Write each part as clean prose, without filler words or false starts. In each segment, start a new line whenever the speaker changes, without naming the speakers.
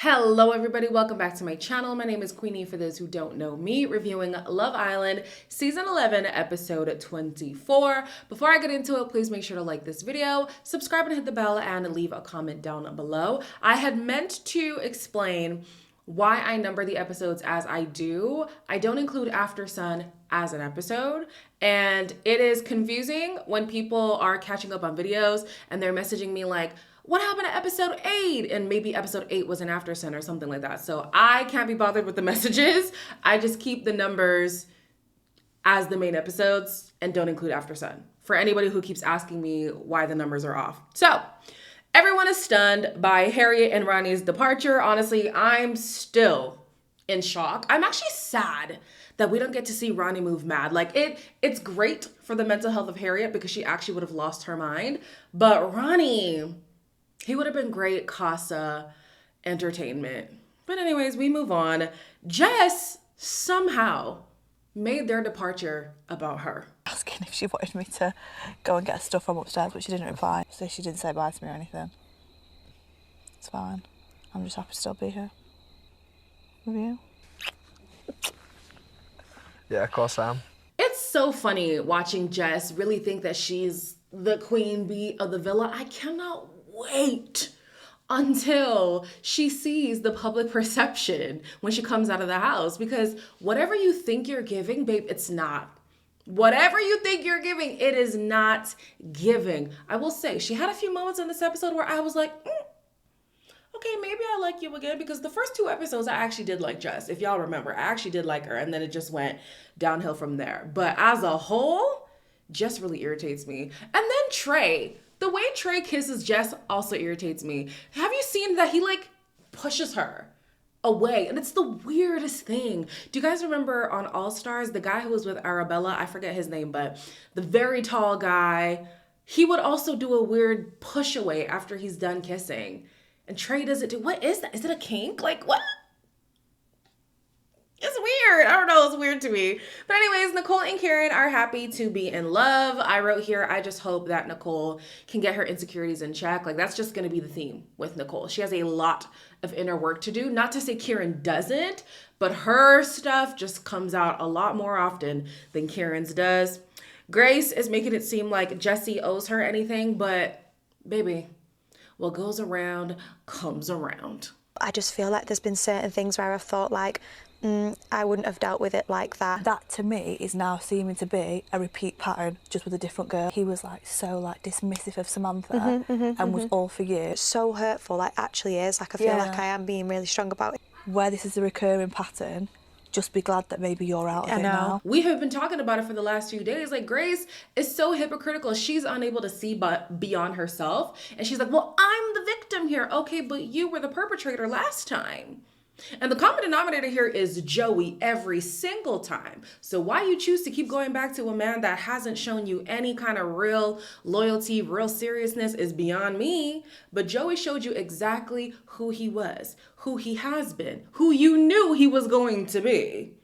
Hello everybody, welcome back to my channel. My name is Queenie for those who don't know me, reviewing Love Island Season 11, Episode 24. Before I get into it, please make sure to like this video, subscribe and hit the bell, and leave a comment down below. I had meant to explain why I number the episodes as I do. I don't include After Sun as an episode, and it is confusing when people are catching up on videos and they're messaging me like, what happened to episode 8? And maybe episode 8 was an After Sun or something like that. So I can't be bothered with the messages. I just keep the numbers as the main episodes and don't include After Sun for anybody who keeps asking me why the numbers are off. So everyone is stunned by Harriet and Ronnie's departure. Honestly, I'm still in shock. I'm actually sad that we don't get to see Ronnie move mad. Like it's great for the mental health of Harriet because she actually would have lost her mind. But Ronnie, he would have been great Casa entertainment. But anyways, we move on. Jess somehow made their departure about her.
Asking if she wanted me to go and get stuff from upstairs, but she didn't reply. So she didn't say bye to me or anything. It's fine. I'm just happy to still be here. With you.
Yeah, of course I am.
It's so funny watching Jess really think that she's the queen bee of the villa. I cannot wait until she sees the public perception when she comes out of the house, because whatever you think you're giving, babe, it's not. Whatever you think you're giving, it is not giving. I will say she had a few moments in this episode where I was like, okay, maybe I like you again, because the first 2 episodes I actually did like Jess. If y'all remember, I actually did like her, and then it just went downhill from there. But as a whole, Jess really irritates me. And then Trey. The way Trey kisses Jess also irritates me. Have you seen that he like pushes her away? And it's the weirdest thing. Do you guys remember on All Stars, the guy who was with Arabella, I forget his name, but the very tall guy, he would also do a weird push away after he's done kissing. And Trey does it too. What is that? Is it a kink? Like what? It's weird. I don't know. It's weird to me. But anyways, Nicole and Karen are happy to be in love. I wrote here, I just hope that Nicole can get her insecurities in check. Like that's just going to be the theme with Nicole. She has a lot of inner work to do. Not to say Karen doesn't, but her stuff just comes out a lot more often than Karen's does. Grace is making it seem like Jessie owes her anything, but baby, what goes around comes around.
I just feel like there's been certain things where I've thought like, I wouldn't have dealt with it like that.
That to me is now seeming to be a repeat pattern, just with a different girl. He was like so like dismissive of Samantha and was all for you.
It's so hurtful, like actually is. Like I feel like I am being really strong about it.
Where this is a recurring pattern, just be glad that maybe you're out of it now.
We have been talking about it for the last few days. Like Grace is so hypocritical. She's unable to see but beyond herself. And she's like, well, I'm the victim here. Okay, but you were the perpetrator last time. And the common denominator here is Joey every single time. So why you choose to keep going back to a man that hasn't shown you any kind of real loyalty, real seriousness is beyond me. But Joey showed you exactly who he was, who he has been, who you knew he was going to be.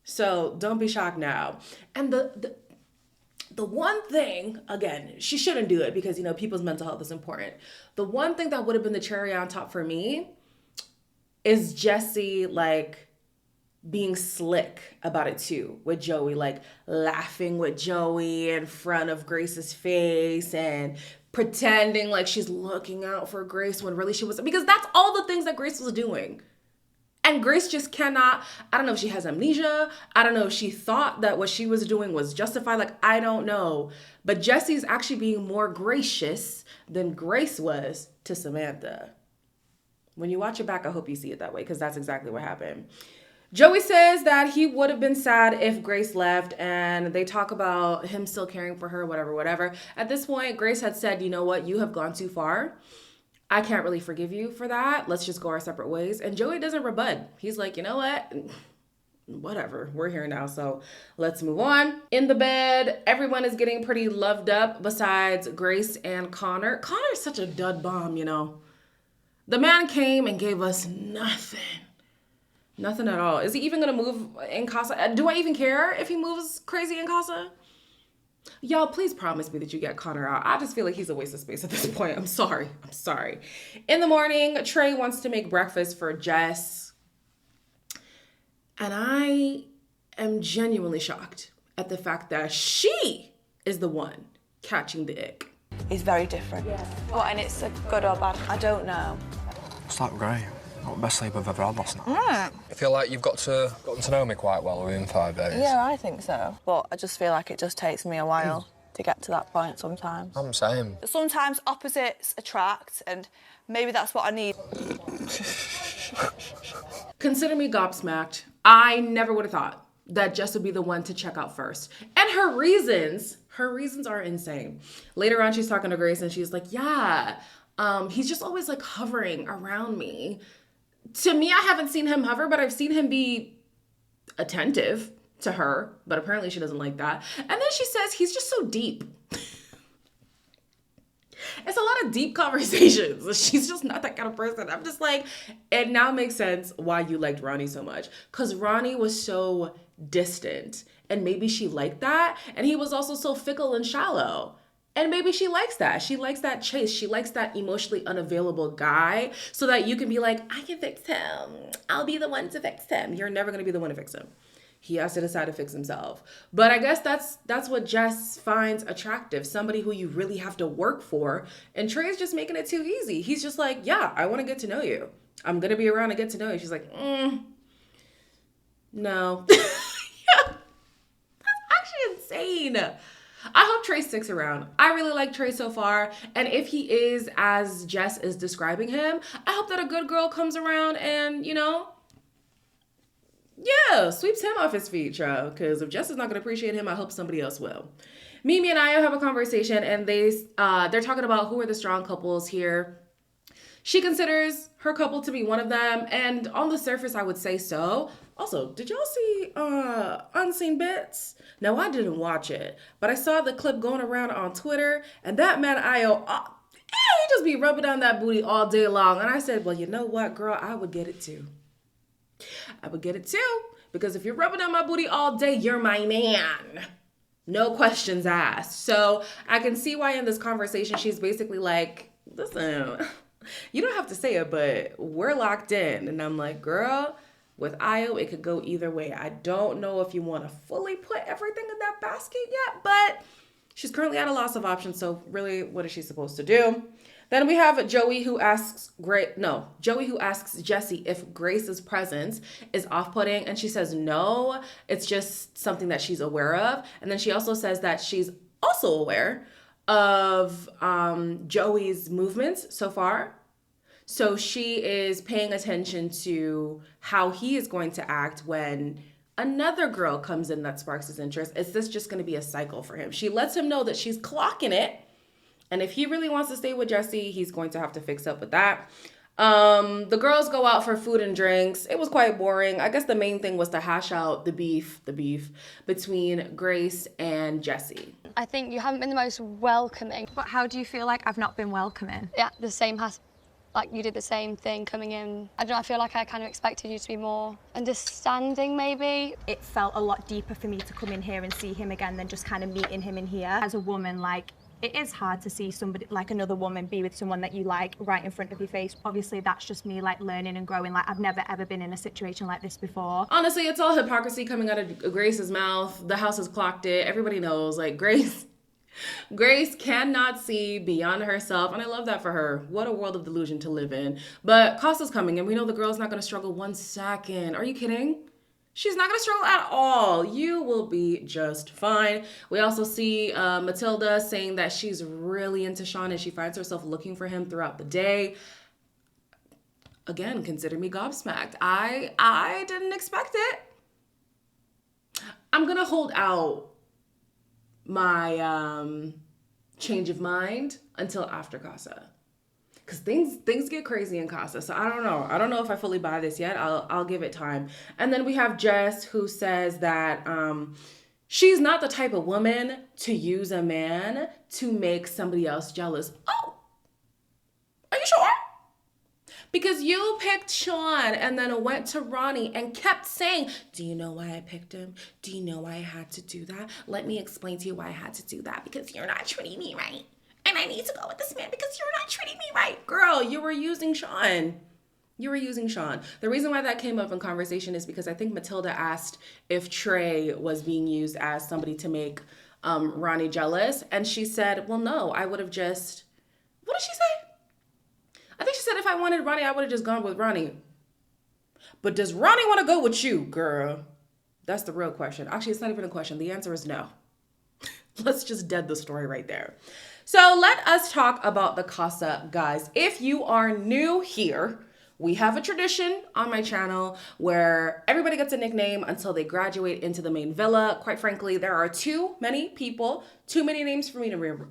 So don't be shocked now. And the one thing, again, she shouldn't do it because, you know, people's mental health is important. The one thing that would have been the cherry on top for me is Jessie like being slick about it too with Joey, like laughing with Joey in front of Grace's face and pretending like she's looking out for Grace when really she wasn't, because that's all the things that Grace was doing. And Grace just cannot, I don't know if she has amnesia. I don't know if she thought that what she was doing was justified. Like, I don't know. But Jessie's actually being more gracious than Grace was to Samantha. When you watch it back, I hope you see it that way, because that's exactly what happened. Joey says that he would have been sad if Grace left, and they talk about him still caring for her, whatever. At this point, Grace had said, you know what, you have gone too far. I can't really forgive you for that. Let's just go our separate ways. And Joey doesn't rebut. He's like, you know what? Whatever, we're here now, so let's move on. In the bed, everyone is getting pretty loved up besides Grace and Connor. Connor's such a dud bomb, you know. The man came and gave us nothing. Nothing at all. Is he even gonna move in Casa? Do I even care if he moves crazy in Casa? Y'all, please promise me that you get Connor out. I just feel like he's a waste of space at this point. I'm sorry. I'm sorry. In the morning, Trey wants to make breakfast for Jess. And I am genuinely shocked at the fact that she is the one catching the ick.
He's very different. Yeah. What, and it's a good or bad? I don't know.
It's not great. Not the best sleep I've ever had last night.
Mm.
I feel like you've gotten to know me quite well within 5 days.
Yeah, I think so. But I just feel like it just takes me a while to get to that point sometimes.
I'm same.
Sometimes opposites attract, and maybe that's what I need.
Consider me gobsmacked. I never would have thought that Jess would be the one to check out first. And her reasons are insane. Later on, she's talking to Grace and she's like, yeah, he's just always like hovering around me. To me, I haven't seen him hover, but I've seen him be attentive to her, but apparently she doesn't like that. And then she says he's just so deep. It's a lot of deep conversations. She's just not that kind of person. I'm just like, it now makes sense why you liked Ronnie so much. Because Ronnie was so distant. And maybe she liked that. And he was also so fickle and shallow. And maybe she likes that. She likes that chase. She likes that emotionally unavailable guy so that you can be like, I can fix him. I'll be the one to fix him. You're never going to be the one to fix him. He has to decide to fix himself. But I guess that's what Jess finds attractive. Somebody who you really have to work for. And Trey's just making it too easy. He's just like, yeah, I want to get to know you. I'm going to be around to get to know you. She's like, no. Yeah, that's actually insane. I hope Trey sticks around. I really like Trey so far. And if he is as Jess is describing him, I hope that a good girl comes around and, sweeps him off his feet, child. Because if Jess is not going to appreciate him, I hope somebody else will. Mimi and Ayo have a conversation and they're talking about who are the strong couples here. She considers her couple to be one of them. And on the surface, I would say so. Also, did y'all see Unseen Bits? Now, I didn't watch it, but I saw the clip going around on Twitter, and that man, Ayo, he just be rubbing on that booty all day long. And I said, well, you know what, girl? I would get it too. I would get it too, because if you're rubbing on my booty all day, you're my man. No questions asked. So I can see why in this conversation, she's basically like, listen, you don't have to say it, but we're locked in. And I'm like, girl, with Ayo, it could go either way. I don't know if you want to fully put everything in that basket yet, but she's currently at a loss of options. So really, what is she supposed to do? Then we have Joey who asks Jessie if Grace's presence is off-putting. And she says, no, it's just something that she's aware of. And then she also says that she's also aware of Joey's movements so far. So she is paying attention to how he is going to act when another girl comes in that sparks his interest. Is this just going to be a cycle for him? She lets him know that she's clocking it. And if he really wants to stay with Jessie, he's going to have to fix up with that. The girls go out for food and drinks. It was quite boring. I guess the main thing was to hash out the beef between Grace and Jessie.
I think you haven't been the most welcoming.
But how do you feel like I've not been welcoming?
Yeah, the same has, like you did the same thing coming in. I don't know, I feel like I kind of expected you to be more understanding maybe.
It felt a lot deeper for me to come in here and see him again than just kind of meeting him in here. As a woman, like, it is hard to see somebody, like another woman, be with someone that you like right in front of your face. Obviously, that's just me, like, learning and growing. Like, I've never, ever been in a situation like this before.
Honestly, it's all hypocrisy coming out of Grace's mouth. The house has clocked it. Everybody knows, like, Grace cannot see beyond herself, and I love that for her. What a world of delusion to live in. But Casa's coming, and we know the girl's not going to struggle 1 second. Are you kidding? She's not going to struggle at all. You will be just fine. We also see Matilda saying that she's really into Sean and she finds herself looking for him throughout the day. Again, consider me gobsmacked. I didn't expect it. I'm going to hold out my change of mind until after Casa. Because things get crazy in Casa. So I don't know. I don't know if I fully buy this yet. I'll give it time. And then we have Jess who says that she's not the type of woman to use a man to make somebody else jealous. Oh, are you sure? Because you picked Sean and then went to Ronnie and kept saying, do you know why I picked him? Do you know why I had to do that? Let me explain to you why I had to do that. Because you're not treating me right. And I need to go with this man because you're not treating me right. Girl, you were using Sean. You were using Sean. The reason why that came up in conversation is because I think Matilda asked if Trey was being used as somebody to make Ronnie jealous. And she said, well, no, I would have just, what did she say? I think she said if I wanted Ronnie, I would have just gone with Ronnie. But does Ronnie want to go with you, girl? That's the real question. Actually, it's not even a question. The answer is no. Let's just dead the story right there. So let us talk about the Casa, guys. If you are new here, we have a tradition on my channel where everybody gets a nickname until they graduate into the main villa. Quite frankly, there are too many people, too many names for me to remember.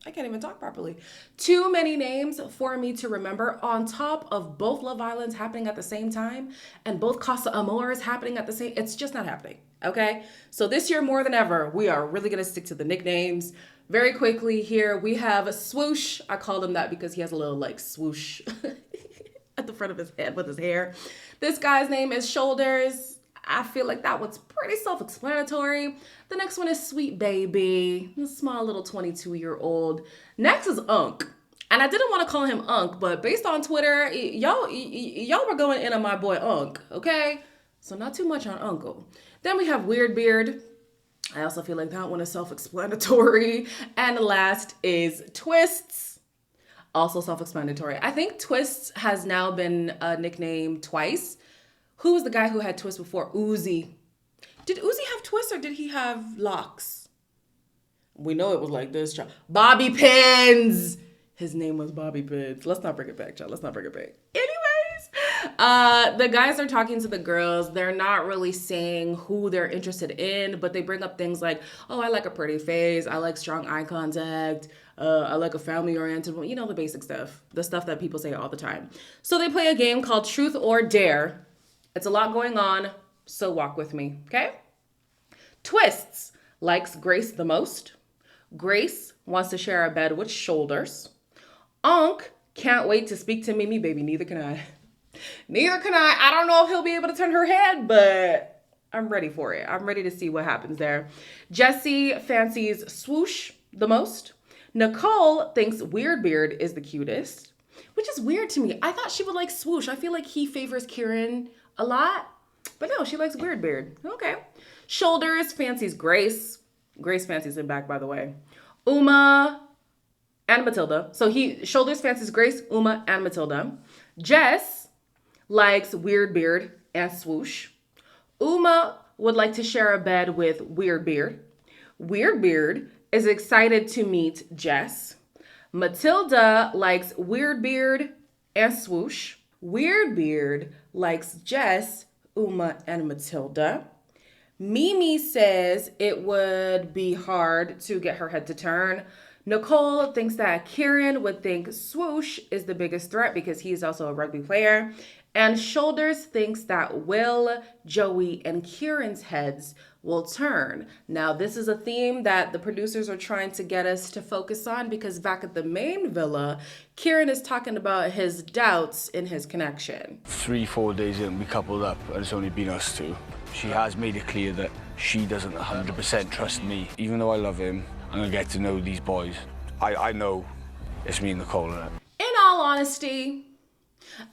I can't even talk properly. Too many names for me to remember on top of both Love Islands happening at the same time and both Casa Amors happening at the same. It's just not happening, okay? So this year more than ever, we are really gonna stick to the nicknames. Very quickly here, we have Swoosh. I called him that because he has a little like swoosh at the front of his head with his hair. This guy's name is Shoulders. I feel like that one's pretty self-explanatory. The next one is Sweet Baby, a small little 22-year-old. Next is Unk. And I didn't want to call him Unk, but based on Twitter, y'all were going in on my boy Unk, okay? So not too much on Uncle. Then we have Weird Beard. I also feel like that one is self-explanatory. And the last is Twists. Also self-explanatory. I think Twists has now been nicknamed twice. Who was the guy who had twists before? Uzi. Did Uzi have twists or did he have locks? We know it was like this, child. Bobby Pins. His name was Bobby Pins. Let's not bring it back, child. Let's not bring it back. Anyways, the guys are talking to the girls. They're not really saying who they're interested in, but they bring up things like, oh, I like a pretty face. I like strong eye contact. I like a family-oriented one. You know, the basic stuff. The stuff that people say all the time. So they play a game called Truth or Dare. It's a lot going on, so walk with me, okay? Twists likes Grace the most. Grace wants to share a bed with Shoulders. Unk can't wait to speak to Mimi, baby. Neither can I. Neither can I. I don't know if he'll be able to turn her head, but I'm ready for it. I'm ready to see what happens there. Jessie fancies Swoosh the most. Nicole thinks Weird Beard is the cutest, which is weird to me. I thought she would like Swoosh. I feel like he favors Kieran a lot, but no, she likes Weird Beard. Okay. Shoulders fancies Grace. Grace fancies him back, by the way. Uma and Matilda. So Shoulders fancies Grace, Uma, and Matilda. Jess likes Weird Beard and Swoosh. Uma would like to share a bed with Weird Beard. Weird Beard is excited to meet Jess. Matilda likes Weird Beard and Swoosh. Weird Beard likes Jess, Uma, and Matilda. Mimi says it would be hard to get her head to turn. Nicole thinks that Kieran would think Swoosh is the biggest threat because he's also a rugby player. And Shoulders thinks that Will, Joey, and Kieran's heads will turn. Now, this is a theme that the producers are trying to get us to focus on because back at the main villa, Kieran is talking about his doubts in his connection.
3-4 days in, we coupled up, and it's only been us two. She has made it clear that she doesn't 100% trust me. Even though I love him, I'm gonna get to know these boys. I know it's me and Nicole in it.
In all honesty,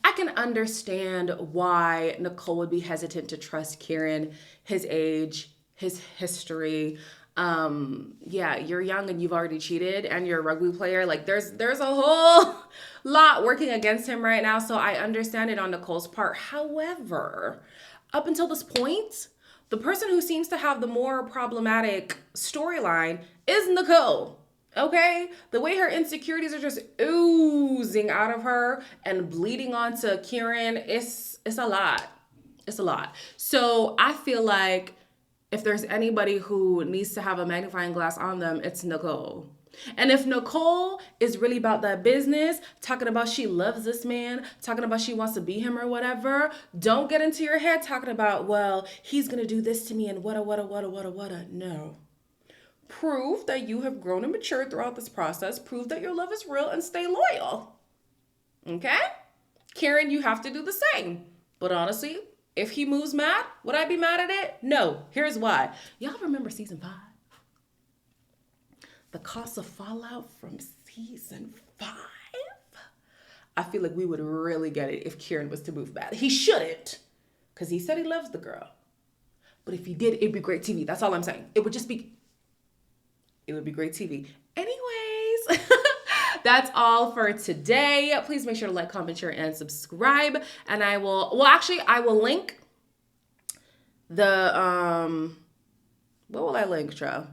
I can understand why Nicole would be hesitant to trust Kieran, his age, his history. Yeah, you're young and you've already cheated and you're a rugby player. Like there's a whole lot working against him right now. So I understand it on Nicole's part. However, up until this point, the person who seems to have the more problematic storyline is Nicole. Okay? The way her insecurities are just oozing out of her and bleeding onto Kieran, it's a lot. It's a lot. So I feel like if there's anybody who needs to have a magnifying glass on them, it's Nicole. And if Nicole is really about that business, talking about she loves this man, talking about she wants to be him or whatever, don't get into your head talking about, well, he's going to do this to me and what. No. Prove that you have grown and matured throughout this process. Prove that your love is real and stay loyal. Okay? Kieran, you have to do the same. But honestly, if he moves mad, would I be mad at it? No. Here's why. Y'all remember season 5? The Casa fallout from season 5? I feel like we would really get it if Kieran was to move mad. He shouldn't, because he said he loves the girl. But if he did, it'd be great TV. That's all I'm saying. It would be great TV. Anyways, that's all for today. Please make sure to like, comment, share, and subscribe. And I will link the, what will I link, Tro?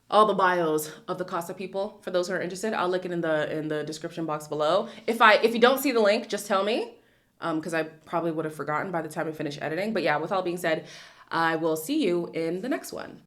All the bios of the Casa people, for those who are interested. I'll link it in the description box below. If you don't see the link, just tell me, because I probably would have forgotten by the time I finish editing. But yeah, with all being said, I will see you in the next one.